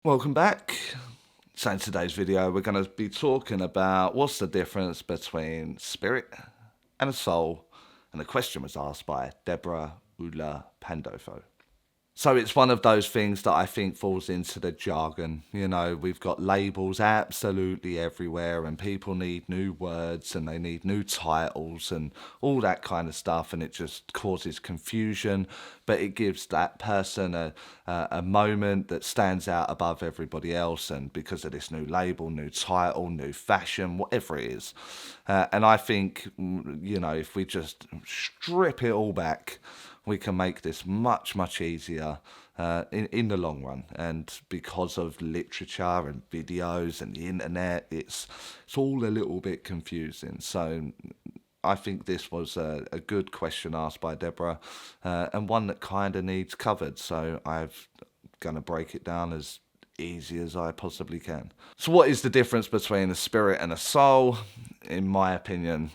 Welcome back. So in today's video, we're going to be talking about what's the difference between spirit and a soul. And the question was asked by Deborah Ula Pandolfo. So it's one of those things that I think falls into the jargon. You know, we've got labels absolutely everywhere and people need new words and they need new titles and all that kind of stuff, and it just causes confusion, but it gives that person a moment that stands out above everybody else, and because of this new label, new title, new fashion, whatever it is. And I think, you know, if we just strip it all back, we can make this much easier in the long run. And because of literature and videos and the internet, it's all a little bit confusing. So I think this was a good question asked by Deborah, and one that kind of needs covered. So I'm going to break it down as easy as I possibly can. So what is the difference between a spirit and a soul? In my opinion,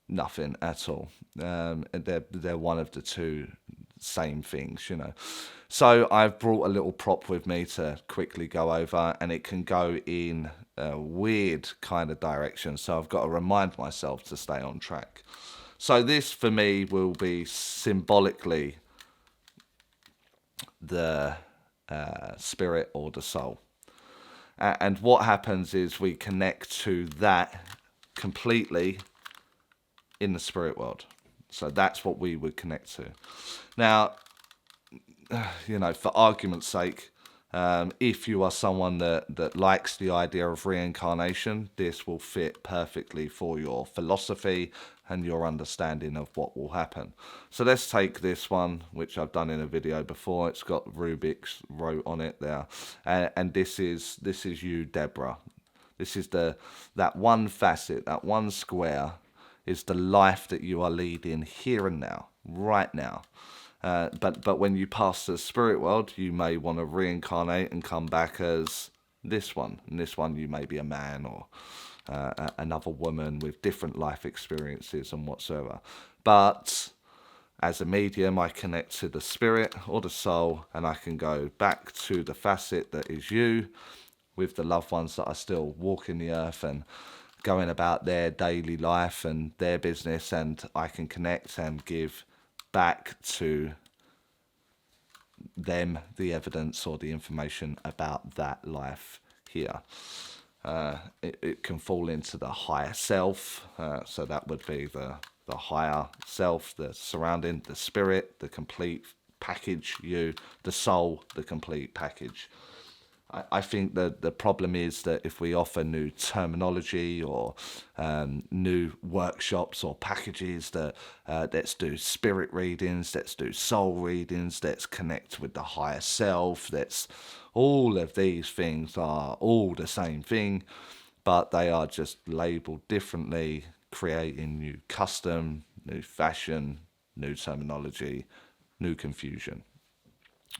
nothing at all. They're one of the two same things, you know. So I've brought a little prop with me to quickly go over, and it can go in a weird kind of direction. So I've got to remind myself to stay on track. So this for me will be symbolically the spirit or the soul. And what happens is we connect to that completely in the spirit world. So that's what we would connect to. Now, you know, for argument's sake, if you are someone that likes the idea of reincarnation, this will fit perfectly for your philosophy and your understanding of what will happen. So let's take this one, which I've done in a video before. It's got Rubik's wrote on it there, and this is you, Deborah. This is that one facet, that one square, is the life that you are leading here and now, right now. But when you pass to the spirit world, you may want to reincarnate and come back as this one. And this one, you may be a man or another woman with different life experiences and whatsoever. But as a medium, I connect to the spirit or the soul, and I can go back to the facet that is you, with the loved ones that are still walking the earth and going about their daily life and their business, and I can connect and give back to them the evidence or the information about that life here. It can fall into the higher self, so that would be the higher self, the surrounding, the spirit, the complete package, you, the soul, the complete package. I think that the problem is that if we offer new terminology or new workshops or packages that let's do spirit readings, let's do soul readings, let's connect with the higher self, let's all of these things are all the same thing, but they are just labeled differently, creating new custom, new fashion, new terminology, new confusion,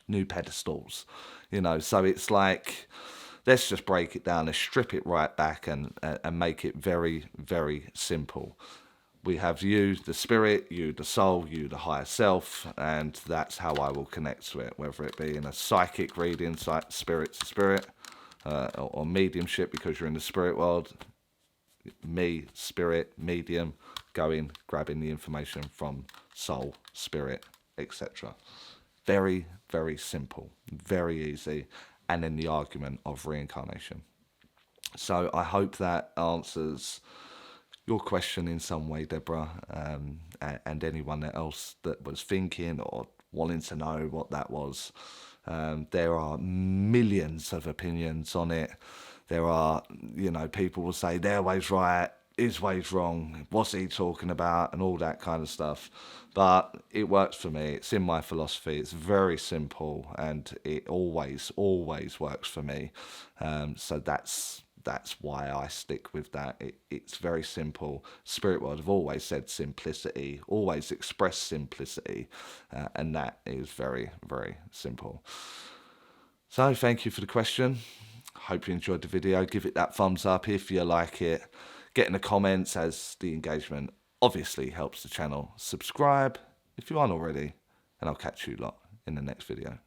new pedestals, you know. So it's like, let's just break it down, let's strip it right back and make it very simple. We have you, the spirit, you, the soul, you, the higher self, and that's how I will connect to it, whether it be in a psychic reading, spirit to spirit, or mediumship, because you're in the spirit world, me, spirit, medium, going, grabbing the information from soul, spirit, etc. Very simple, very easy, and in the argument of reincarnation. So I hope that answers your question in some way, Deborah, and anyone else that was thinking or wanting to know what that was. There are millions of opinions on it. There are, you know, people will say their way's right, his way's wrong, what's he talking about, and all that kind of stuff. But it works for me. It's in my philosophy. It's very simple, and it always works for me. So that's why I stick with that. It's very simple. Spirit world have always said simplicity, always express simplicity, and that is very simple. So thank you for the question. Hope you enjoyed the video. Give it that thumbs up if you like it. Get in the comments, as the engagement obviously helps the channel. Subscribe if you aren't already, and I'll catch you lot in the next video.